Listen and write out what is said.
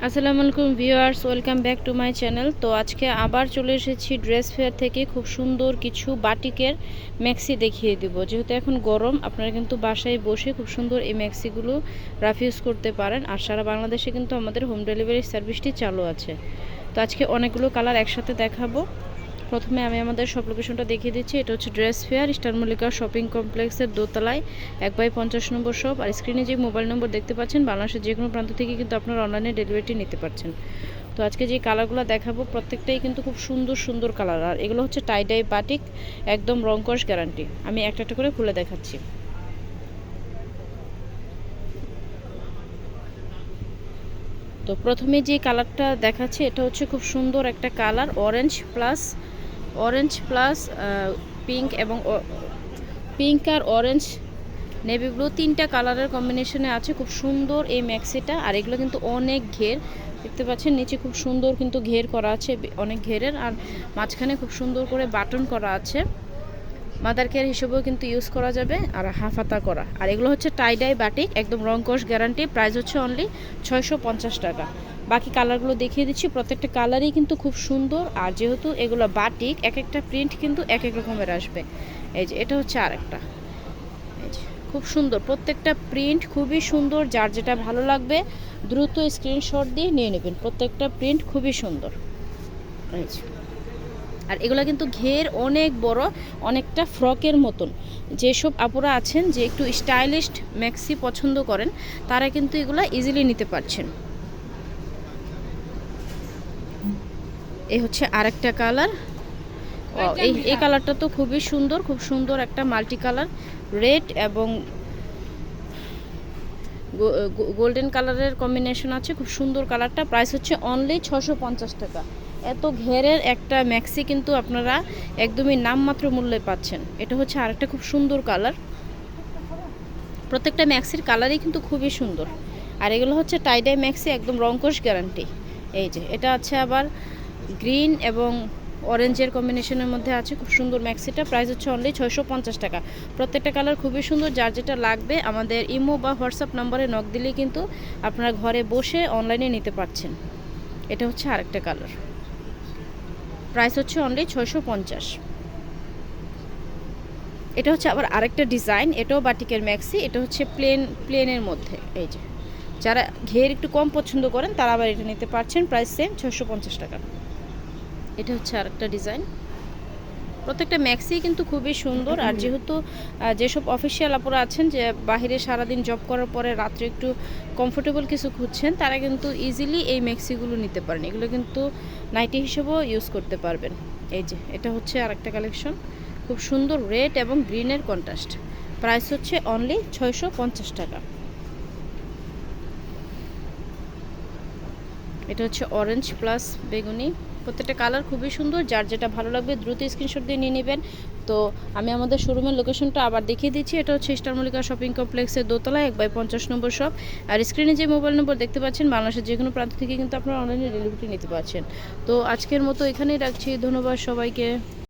আসসালামু আলাইকুম viewers, welcome back to my channel. তো আজকে আবার চলে এসেছি ড্রেস ফেয়ার থেকে খুব সুন্দর কিছু বাটিকের ম্যাক্সি দেখিয়ে দিব। যেহেতু এখন গরম, আপনারা কিন্তু বাসায় বসে খুব সুন্দর এই ম্যাক্সিগুলো রাফ ইউজ করতে পারেন। আর সারা বাংলাদেশে কিন্তু আমাদের হোম ডেলিভারি সার্ভিসটি চালু আছে। তো আজকে অনেকগুলো কালার একসাথে দেখাবো। প্রথমে আমি আমাদের সব লোকেশনটা দেখিয়ে দিচ্ছি। এটা হচ্ছে dress fair, star Mallika shopping কমপ্লেক্সের দোতলায় 1/50 নম্বর শপ। আর স্ক্রিনে যে মোবাইল নম্বর দেখতে পাচ্ছেন, বাংলাদেশের যে কোনো প্রান্ত থেকে কিন্তু আপনারা অনলাইনে ডেলিভারিটি নিতে পারছেন। তো আজকে যে কালারগুলো দেখাবো প্রত্যেকটাই কিন্তু খুব সুন্দর সুন্দর কালার। আর এগুলো হচ্ছে টাইডাই বাটিক, একদম রংকশ গ্যারান্টি। আমি একটা একটা করে খুলে দেখাচ্ছি। তো প্রথমে যে কালারটা দেখাচ্ছে এটা হচ্ছে খুব সুন্দর একটা কালার, অরেঞ্জ প্লাস পিঙ্ক এবং পিঙ্ক আর অরেঞ্জ নেভি ব্লু, তিনটা কালারের কম্বিনেশনে আছে। খুব সুন্দর এই ম্যাক্সিটা। আর এগুলো কিন্তু অনেক ঘের, দেখতে পাচ্ছেন নিচে খুব সুন্দর কিন্তু ঘের করা আছে, অনেক ঘেরের। আর মাঝখানে খুব সুন্দর করে বাটন করা আছে, মাদার কেয়ার হিসেবেও কিন্তু ইউজ করা যাবে। আর হাফাতা করা। আর এগুলো হচ্ছে টাইডাই বাটিক, একদম রংকশ গ্যারান্টি। প্রাইস হচ্ছে অনলি 650 টাকা। বাকি কালারগুলো দেখিয়ে দিচ্ছি, প্রত্যেকটা কালারই কিন্তু খুব সুন্দর। আর যেহেতু এগুলো বাটিক, এক একটা প্রিন্ট কিন্তু এক এক রকমের আসবে। এই যে এটা হচ্ছে আরেকটা, এই যে খুব সুন্দর, প্রত্যেকটা প্রিন্ট খুবই সুন্দর। যার যেটা ভালো লাগবে দ্রুত স্ক্রিনশট দিয়ে নিয়ে নেবেন। প্রত্যেকটা প্রিন্ট খুবই সুন্দর। এই যে, আর এগুলো কিন্তু ঘের অনেক বড়, অনেকটা ফ্রকের মতন। যেসব আপুরা আছেন যে একটু স্টাইলিশ ম্যাক্সি পছন্দ করেন, তারা কিন্তু এগুলো ইজিলি নিতে পারছেন। এই হচ্ছে আরেকটা কালার। এই কালারটা তো খুবই সুন্দর, খুব সুন্দর একটা মাল্টি কালার, রেড এবং গোল্ডেন কালারের কম্বিনেশন আছে। খুব সুন্দর কালারটা। প্রাইস হচ্ছে অনলি 650 টাকা। এত ঘেরের একটা ম্যাক্সি কিন্তু আপনারা একদমই নামমাত্র মূল্যে পাচ্ছেন। এটা হচ্ছে আরেকটা খুব সুন্দর কালার। প্রত্যেকটা ম্যাক্সির কালারই কিন্তু খুবই সুন্দর। আর এগুলো হচ্ছে টাইডাই ম্যাক্সি, একদম রংকশ গ্যারান্টি। এই যে এটা আছে আবার গ্রিন এবং অরেঞ্জের কম্বিনেশনের মধ্যে আছে। খুব সুন্দর ম্যাক্সিটা। প্রাইস হচ্ছে অনলি 650 টাকা। প্রত্যেকটা কালার খুবই সুন্দর। যার যেটা লাগবে আমাদের ইমো বা হোয়াটসঅ্যাপ নাম্বারে নক দিলেই কিন্তু আপনারা ঘরে বসে অনলাইনে নিতে পারছেন। এটা হচ্ছে আরেকটা কালার। প্রাইস হচ্ছে অনলি 650। এটা হচ্ছে আবার আরেকটা ডিজাইন, এটাও বাটিকের ম্যাক্সি। এটা হচ্ছে প্লেনের মধ্যে। এই যে যারা ঘের একটু কম পছন্দ করেন তারা আবার এটা নিতে পারছেন। প্রাইস সেম 650 টাকা। এটা হচ্ছে আরেকটা ডিজাইন। প্রত্যেকটা ম্যাক্সি কিন্তু খুবই সুন্দর। আর যেহেতু যেসব অফিসিয়াল আপুরা আছেন যে বাইরে সারাদিন জব করার পরে রাত্রে একটু কমফোর্টেবল কিছু খুঁজছেন, তারা কিন্তু ইজিলি এই ম্যাক্সিগুলো নিতে পারেন। এগুলো কিন্তু নাইটি হিসেবেও ইউজ করতে পারবেন। এই যে এটা হচ্ছে আরেকটা কালেকশন, খুব সুন্দর রেড এবং গ্রিনের কন্ট্রাস্ট। প্রাইস হচ্ছে অনলি 650 টাকা। এটা হচ্ছে অরেঞ্জ প্লাস বেগুনি। প্রত্যেকটা কালার খুবই সুন্দর। যার যেটা ভালো লাগবে দ্রুত স্ক্রিনশট দিয়ে নিয়ে নেবেন। তো আমি আমাদের শোরুমের লোকেশনটা আবার দেখিয়ে দিচ্ছি। এটা হচ্ছে স্টার মল্লিকা শপিং কমপ্লেক্সের দোতলায় 1/50 নম্বর শপ। আর স্ক্রিনে যে মোবাইল নম্বর দেখতে পাচ্ছেন, বাংলাদেশের যে কোনো প্রান্ত থেকে কিন্তু আপনারা অনলাইনে ডেলিভারি নিতে পারছেন। তো আজকের মতো এখানেই রাখছি। ধন্যবাদ সবাইকে।